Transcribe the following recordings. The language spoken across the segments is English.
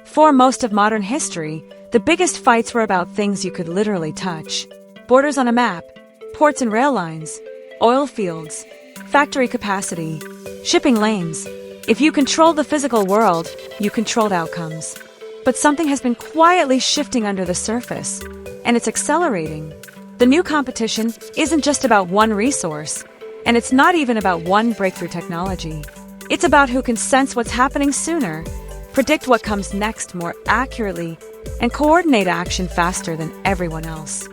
For most of modern history, the biggest fights were about things you could literally touch. Borders on a map, ports and rail lines, oil fields, factory capacity, shipping lanes. If you controlled the physical world, you controlled outcomes. But something has been quietly shifting under the surface, and it's accelerating. The new competition isn't just about one resource, and it's not even about one breakthrough technology. It's about who can sense what's happening sooner, predict what comes next more accurately, and coordinate action faster than everyone else.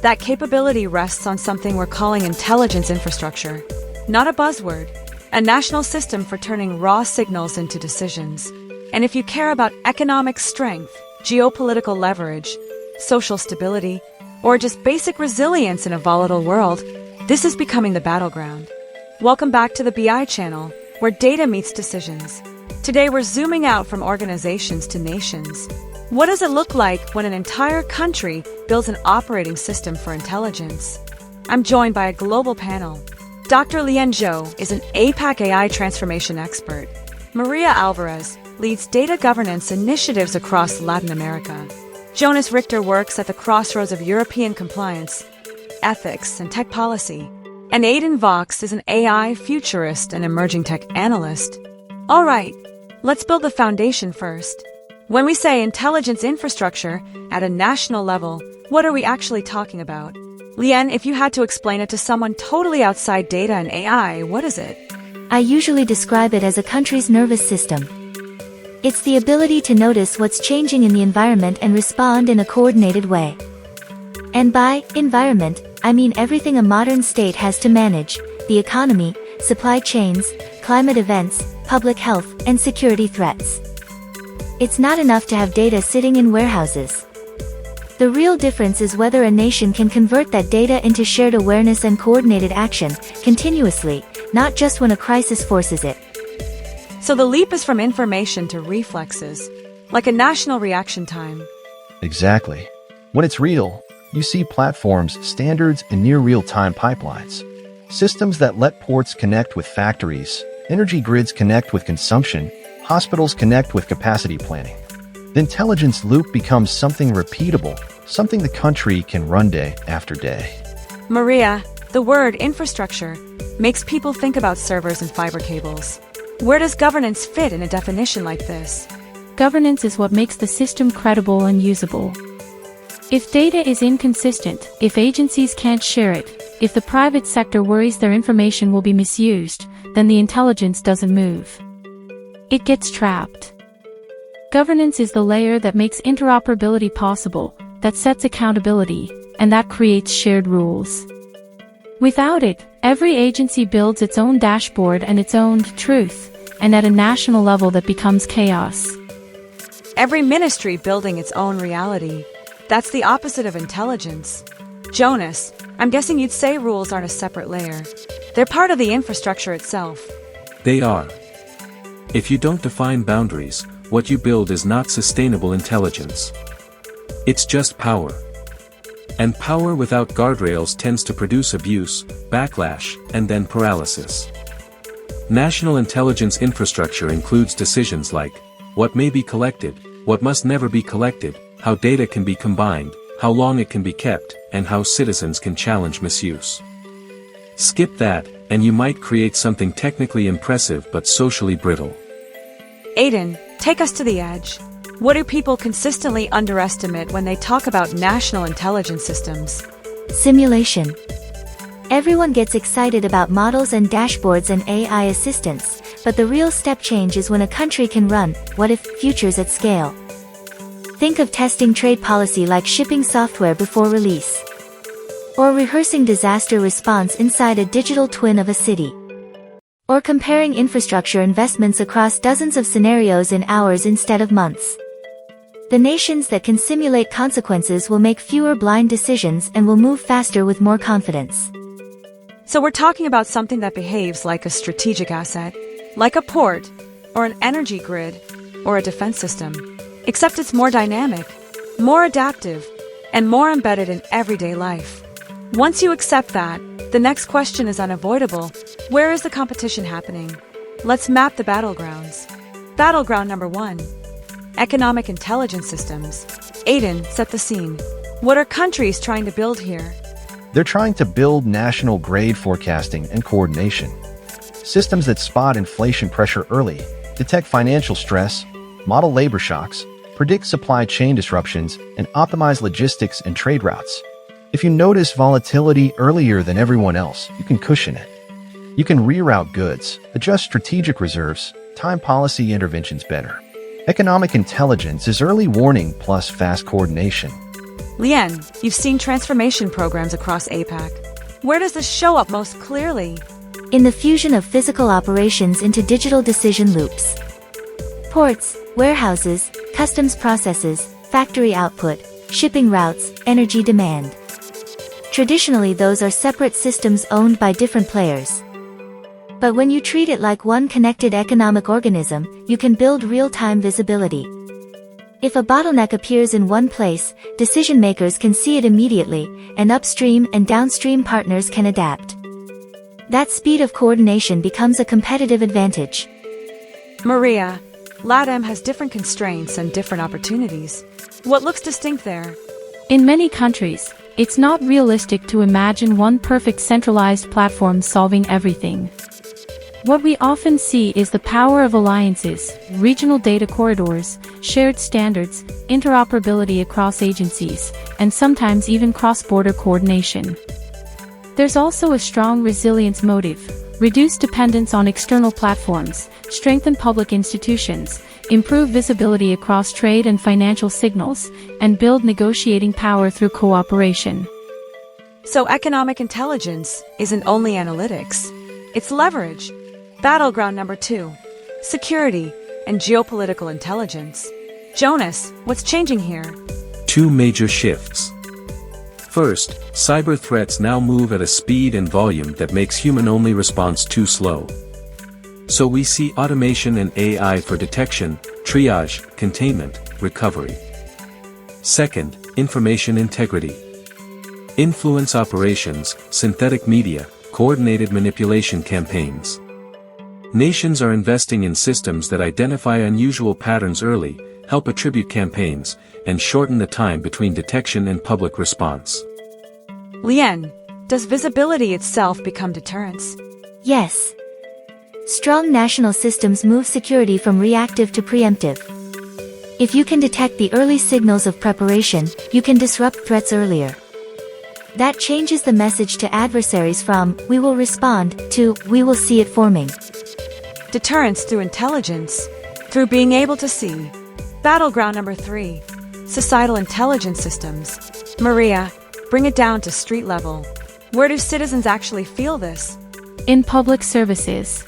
That capability rests on something we're calling intelligence infrastructure. Not a buzzword, a national system for turning raw signals into decisions. And if you care about economic strength, geopolitical leverage, social stability, or just basic resilience in a volatile world, this is becoming the battleground. Welcome back to the B.I channel, where data meets decisions. Today we're zooming out from organizations to nations. What does it look like when an entire country builds an operating system for intelligence? I'm joined by a global panel. Dr. Lian Zhou is an APAC AI transformation expert. Maria Alvarez leads data governance initiatives across Latin America. Jonas Richter works at the crossroads of European compliance, ethics, and tech policy. And Aidan Vox is an AI futurist and emerging tech analyst. All right, let's build the foundation first. When we say intelligence infrastructure at a national level, what are we actually talking about? Lian, if you had to explain it to someone totally outside data and AI, what is it? I usually describe it as a country's nervous system. It's the ability to notice what's changing in the environment and respond in a coordinated way. And by environment, I mean everything a modern state has to manage: the economy, supply chains, climate events, public health, and security threats. It's not enough to have data sitting in warehouses. The real difference is whether a nation can convert that data into shared awareness and coordinated action, continuously, not just when a crisis forces it. So the leap is from information to reflexes, like a national reaction time. Exactly. When it's real, you see platforms, standards, and near real-time pipelines. Systems that let ports connect with factories, energy grids connect with consumption, hospitals connect with capacity planning. The intelligence loop becomes something repeatable, something the country can run day after day. Maria, the word infrastructure makes people think about servers and fiber cables. Where does governance fit in a definition like this? Governance is what makes the system credible and usable. If data is inconsistent, if agencies can't share it, if the private sector worries their information will be misused, then the intelligence doesn't move. It gets trapped. Governance is the layer that makes interoperability possible, that sets accountability, and that creates shared rules. Without it, every agency builds its own dashboard and its own truth, and at a national level that becomes chaos. Every ministry building its own reality. That's the opposite of intelligence. Jonas, I'm guessing you'd say rules aren't a separate layer. They're part of the infrastructure itself. They are. If you don't define boundaries, what you build is not sustainable intelligence. It's just power. And power without guardrails tends to produce abuse, backlash, and then paralysis. National intelligence infrastructure includes decisions like what may be collected, what must never be collected, how data can be combined, how long it can be kept, and how citizens can challenge misuse. Skip that, and you might create something technically impressive but socially brittle. Aidan, take us to the edge. What do people consistently underestimate when they talk about national intelligence systems? Simulation. Everyone gets excited about models and dashboards and AI assistants, but the real step change is when a country can run what-if futures at scale. Think of testing trade policy like shipping software before release. Or rehearsing disaster response inside a digital twin of a city. Or comparing infrastructure investments across dozens of scenarios in hours instead of months. The nations that can simulate consequences will make fewer blind decisions and will move faster with more confidence. So we're talking about something that behaves like a strategic asset, like a port, or an energy grid, or a defense system. Except it's more dynamic, more adaptive, and more embedded in everyday life. Once you accept that, The next question is unavoidable. Where is the competition happening? Let's map the battlegrounds. Battleground number 1. Economic intelligence systems. Aiden, set the scene. What are countries trying to build here? They're trying to build national grade forecasting and coordination. Systems that spot inflation pressure early, detect financial stress, model labor shocks, predict supply chain disruptions, and optimize logistics and trade routes. If you notice volatility earlier than everyone else, you can cushion it. You can reroute goods, adjust strategic reserves, time policy interventions better. Economic intelligence is early warning plus fast coordination. Lien, you've seen transformation programs across APAC. Where does this show up most clearly? In the fusion of physical operations into digital decision loops. Ports, warehouses, customs processes, factory output, shipping routes, energy demand. Traditionally, those are separate systems owned by different players. But when you treat it like one connected economic organism, you can build real-time visibility. If a bottleneck appears in one place, decision makers can see it immediately, and upstream and downstream partners can adapt. That speed of coordination becomes a competitive advantage. Maria, LATAM has different constraints and different opportunities. What looks distinct there? In many countries, it's not realistic to imagine one perfect centralized platform solving everything. What we often see is the power of alliances, regional data corridors, shared standards, interoperability across agencies, and sometimes even cross-border coordination. There's also a strong resilience motive: reduce dependence on external platforms, strengthen public institutions, improve visibility across trade and financial signals, and build negotiating power through cooperation. So economic intelligence isn't only analytics, it's leverage. Battleground number 2. Security and geopolitical intelligence. Jonas, what's changing here? 2 major shifts. First, cyber threats now move at a speed and volume that makes human-only response too slow. So we see automation and AI for detection, triage, containment, recovery. Second, information integrity. Influence operations, synthetic media, coordinated manipulation campaigns. Nations are investing in systems that identify unusual patterns early, help attribute campaigns, and shorten the time between detection and public response. Lien, does visibility itself become deterrence? Yes. Strong national systems move security from reactive to preemptive. If you can detect the early signals of preparation, you can disrupt threats earlier. That changes the message to adversaries from, "we will respond," to, "we will see it forming." Deterrence through intelligence, through being able to see. Battleground number 3. Societal intelligence systems. Maria, bring it down to street level. Where do citizens actually feel this? In public services.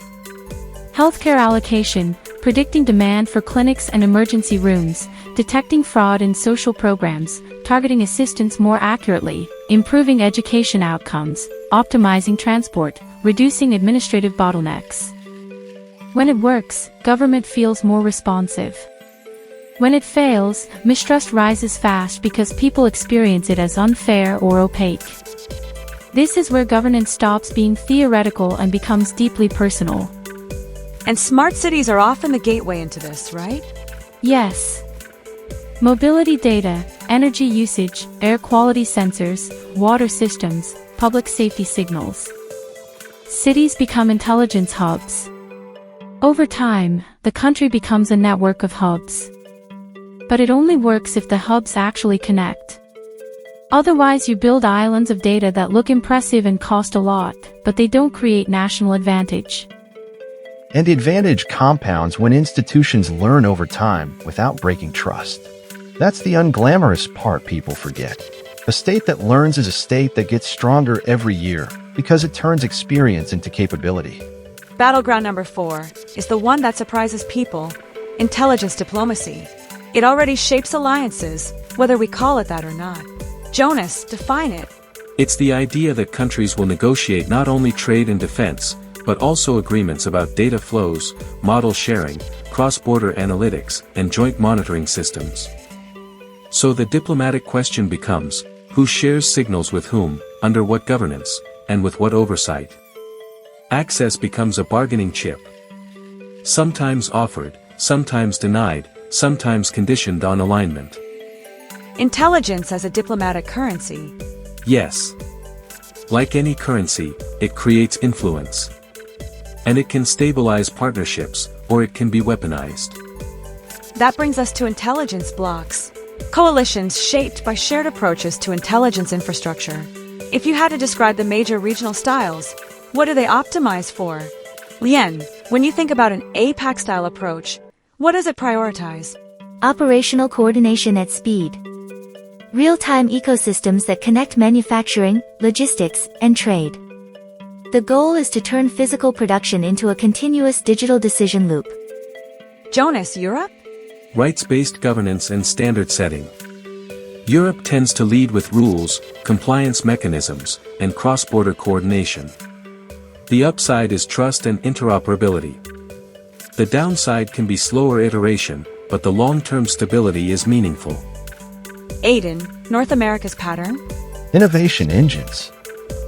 Healthcare allocation, predicting demand for clinics and emergency rooms, detecting fraud in social programs, targeting assistance more accurately, improving education outcomes, optimizing transport, reducing administrative bottlenecks. When it works, government feels more responsive. When it fails, mistrust rises fast because people experience it as unfair or opaque. This is where governance stops being theoretical and becomes deeply personal. And smart cities are often the gateway into this, right? Yes. Mobility data, energy usage, air quality sensors, water systems, public safety signals. Cities become intelligence hubs. Over time, the country becomes a network of hubs. But it only works if the hubs actually connect. Otherwise, you build islands of data that look impressive and cost a lot, but they don't create national advantage. And the advantage compounds when institutions learn over time without breaking trust. That's the unglamorous part people forget. A state that learns is a state that gets stronger every year because it turns experience into capability. Battleground number 4 is the one that surprises people: intelligence diplomacy. It already shapes alliances, whether we call it that or not. Jonas, define it. It's the idea that countries will negotiate not only trade and defense, but also agreements about data flows, model sharing, cross-border analytics, and joint monitoring systems. So the diplomatic question becomes, who shares signals with whom, under what governance, and with what oversight. Access becomes a bargaining chip. Sometimes offered, sometimes denied, sometimes conditioned on alignment. Intelligence as a diplomatic currency. Yes. Like any currency, it creates influence. And it can stabilize partnerships, or it can be weaponized. That brings us to intelligence blocks. Coalitions shaped by shared approaches to intelligence infrastructure. If you had to describe the major regional styles, what do they optimize for? Lien, when you think about an APAC-style approach, what does it prioritize? Operational coordination at speed. Real-time ecosystems that connect manufacturing, logistics, and trade. The goal is to turn physical production into a continuous digital decision loop. Jonas, Europe? Rights-based governance and standard setting. Europe tends to lead with rules, compliance mechanisms, and cross-border coordination. The upside is trust and interoperability. The downside can be slower iteration, but the long-term stability is meaningful. Aiden, North America's pattern? Innovation engines.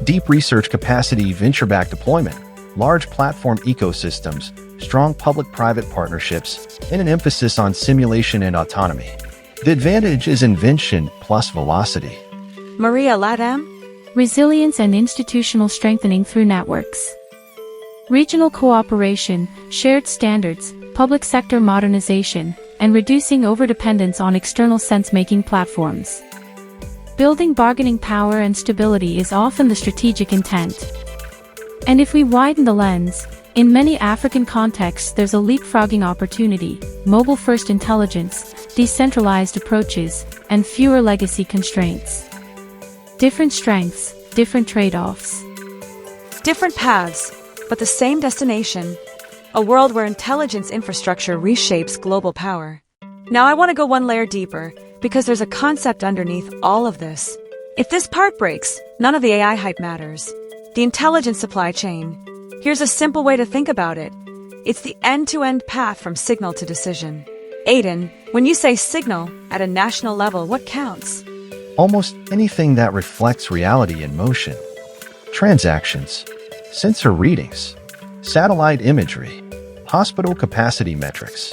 Deep research capacity, venture-backed deployment, large platform ecosystems, strong public-private partnerships, and an emphasis on simulation and autonomy. The advantage is invention plus velocity. Maria, LATAM? Resilience and institutional strengthening through networks. Regional cooperation, shared standards, public sector modernization, and reducing overdependence on external sense-making platforms. Building bargaining power and stability is often the strategic intent. And if we widen the lens, in many African contexts there's a leapfrogging opportunity, mobile-first intelligence, decentralized approaches, and fewer legacy constraints. Different strengths, different trade-offs. Different paths, but the same destination. A world where intelligence infrastructure reshapes global power. Now I want to go one layer deeper, because there's a concept underneath all of this. If this part breaks, none of the AI hype matters. The intelligence supply chain. Here's a simple way to think about it. It's the end-to-end path from signal to decision. Aiden, when you say signal at a national level, what counts? Almost anything that reflects reality in motion. Transactions, sensor readings, satellite imagery, hospital capacity metrics,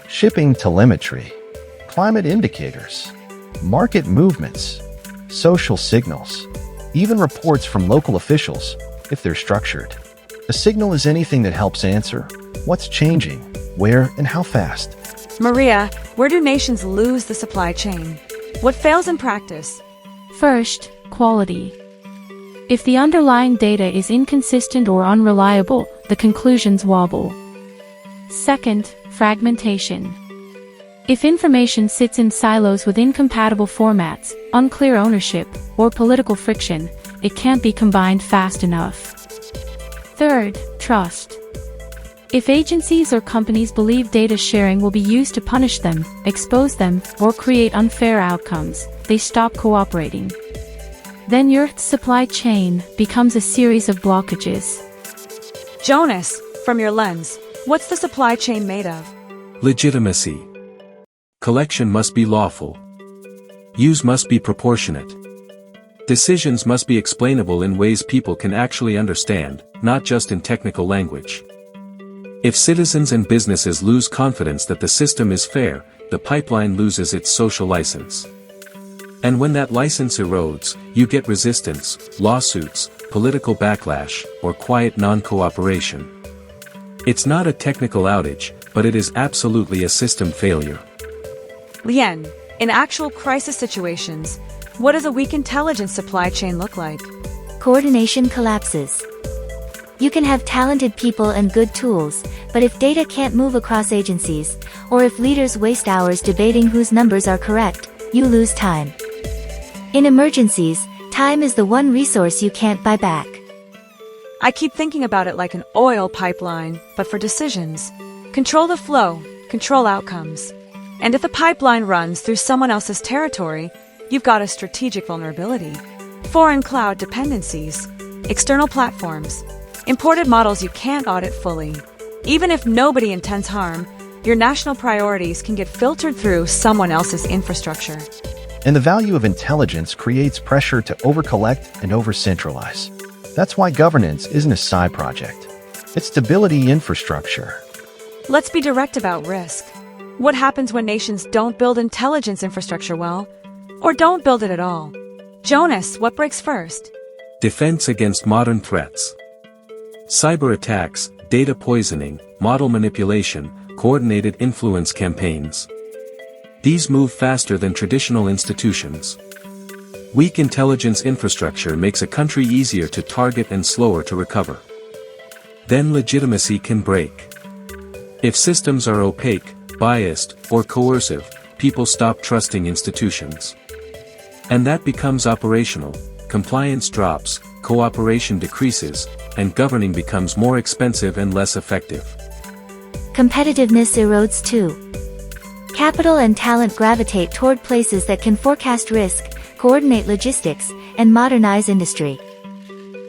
shipping telemetry, climate indicators, market movements, social signals, even reports from local officials, if they're structured. A signal is anything that helps answer what's changing, where, and how fast. Maria, where do nations lose the supply chain? What fails in practice? First, quality. If the underlying data is inconsistent or unreliable, the conclusions wobble. Second, fragmentation. If information sits in silos with incompatible formats, unclear ownership, or political friction, it can't be combined fast enough. Third, trust. If agencies or companies believe data sharing will be used to punish them, expose them, or create unfair outcomes, they stop cooperating. Then your supply chain becomes a series of blockages. Jonas, from your lens, what's the supply chain made of? Legitimacy. Collection must be lawful. Use must be proportionate. Decisions must be explainable in ways people can actually understand, not just in technical language. If citizens and businesses lose confidence that the system is fair, the pipeline loses its social license. And when that license erodes, you get resistance, lawsuits, political backlash, or quiet non-cooperation. It's not a technical outage, but it is absolutely a system failure. Lien, in actual crisis situations, what does a weak intelligence supply chain look like? Coordination collapses. You can have talented people and good tools, but if data can't move across agencies, or if leaders waste hours debating whose numbers are correct, you lose time. In emergencies, time is the one resource you can't buy back. I keep thinking about it like an oil pipeline, but for decisions. Control the flow, control outcomes. And if the pipeline runs through someone else's territory, you've got a strategic vulnerability. Foreign cloud dependencies, external platforms, imported models you can't audit fully. Even if nobody intends harm, your national priorities can get filtered through someone else's infrastructure. And the value of intelligence creates pressure to over-collect and over-centralize. That's why governance isn't a side project. It's stability infrastructure. Let's be direct about risk. What happens when nations don't build intelligence infrastructure well, or don't build it at all? Jonas, what breaks first? Defense against modern threats. Cyber attacks, data poisoning, model manipulation, coordinated influence campaigns. These move faster than traditional institutions. Weak intelligence infrastructure makes a country easier to target and slower to recover. Then legitimacy can break. If systems are opaque, biased, or coercive, people stop trusting institutions. And that becomes operational, compliance drops, cooperation decreases, and governing becomes more expensive and less effective. Competitiveness erodes too. Capital and talent gravitate toward places that can forecast risk, coordinate logistics, and modernize industry.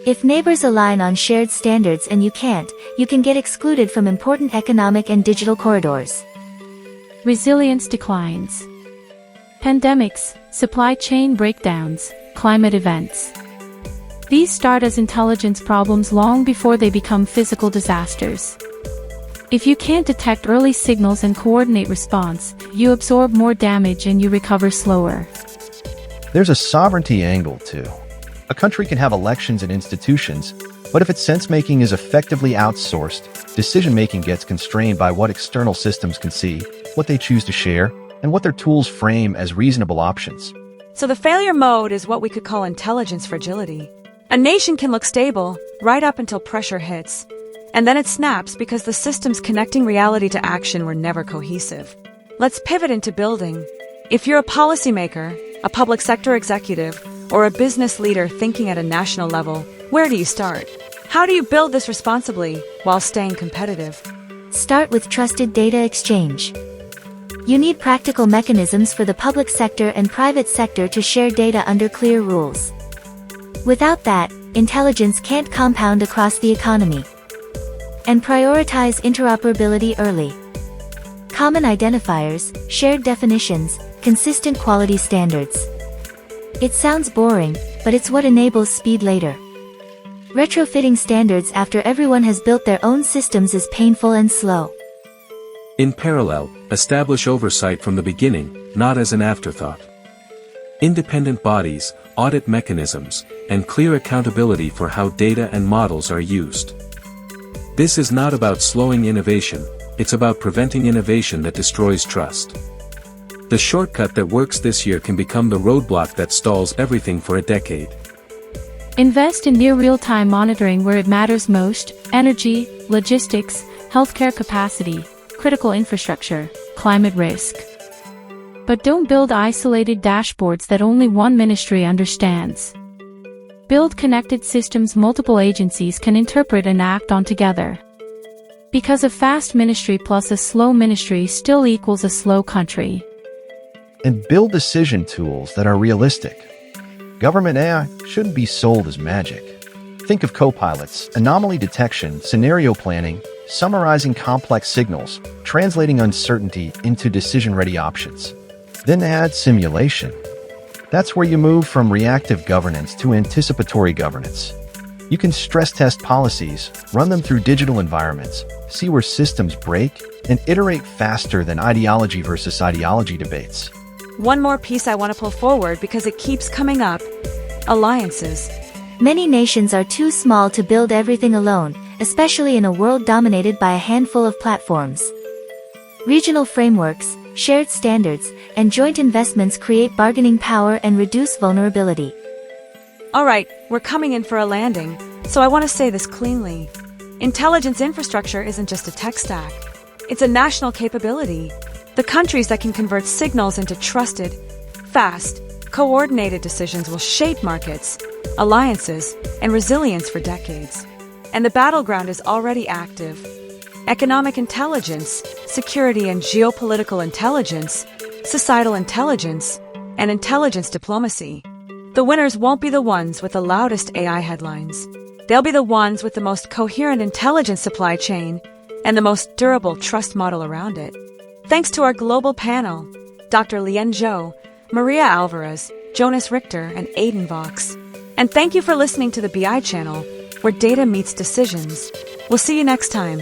If neighbors align on shared standards and you can't, you can get excluded from important economic and digital corridors. Resilience declines. Pandemics, supply chain breakdowns, climate events. These start as intelligence problems long before they become physical disasters. If you can't detect early signals and coordinate response, you absorb more damage and you recover slower. There's a sovereignty angle too. A country can have elections and institutions, but if its sense-making is effectively outsourced, decision-making gets constrained by what external systems can see, what they choose to share, and what their tools frame as reasonable options. So the failure mode is what we could call intelligence fragility. A nation can look stable, right up until pressure hits, and then it snaps because the systems connecting reality to action were never cohesive. Let's pivot into building. If you're a policymaker, a public sector executive, or a business leader thinking at a national level, where do you start? How do you build this responsibly while staying competitive? Start with trusted data exchange. You need practical mechanisms for the public sector and private sector to share data under clear rules. Without that, intelligence can't compound across the economy. And prioritize interoperability early. Common identifiers, shared definitions, consistent quality standards. It sounds boring, but it's what enables speed later. Retrofitting standards after everyone has built their own systems is painful and slow. In parallel, establish oversight from the beginning, not as an afterthought. Independent bodies, audit mechanisms, and clear accountability for how data and models are used. This is not about slowing innovation, it's about preventing innovation that destroys trust. The shortcut that works this year can become the roadblock that stalls everything for a decade. Invest in near real-time monitoring where it matters most: energy, logistics, healthcare capacity, critical infrastructure, climate risk. But don't build isolated dashboards that only one ministry understands. Build connected systems multiple agencies can interpret and act on together. Because a fast ministry plus a slow ministry still equals a slow country. And build decision tools that are realistic. Government AI shouldn't be sold as magic. Think of co-pilots, anomaly detection, scenario planning, summarizing complex signals, translating uncertainty into decision-ready options. Then add simulation. That's where you move from reactive governance to anticipatory governance. You can stress test policies, run them through digital environments, see where systems break, and iterate faster than ideology versus ideology debates. One more piece I want to pull forward because it keeps coming up: alliances. Many nations are too small to build everything alone, especially in a world dominated by a handful of platforms. Regional frameworks, shared standards, and joint investments create bargaining power and reduce vulnerability. Alright, we're coming in for a landing, so I want to say this cleanly. Intelligence infrastructure isn't just a tech stack. It's a national capability. The countries that can convert signals into trusted, fast, coordinated decisions will shape markets, alliances, and resilience for decades. And the battleground is already active. Economic intelligence, security and geopolitical intelligence, societal intelligence, and intelligence diplomacy. The winners won't be the ones with the loudest AI headlines. They'll be the ones with the most coherent intelligence supply chain and the most durable trust model around it. Thanks to our global panel, Dr. Lien Zhou, Maria Alvarez, Jonas Richter, and Aidan Vox. And thank you for listening to the B.I channel, where data meets decisions. We'll see you next time.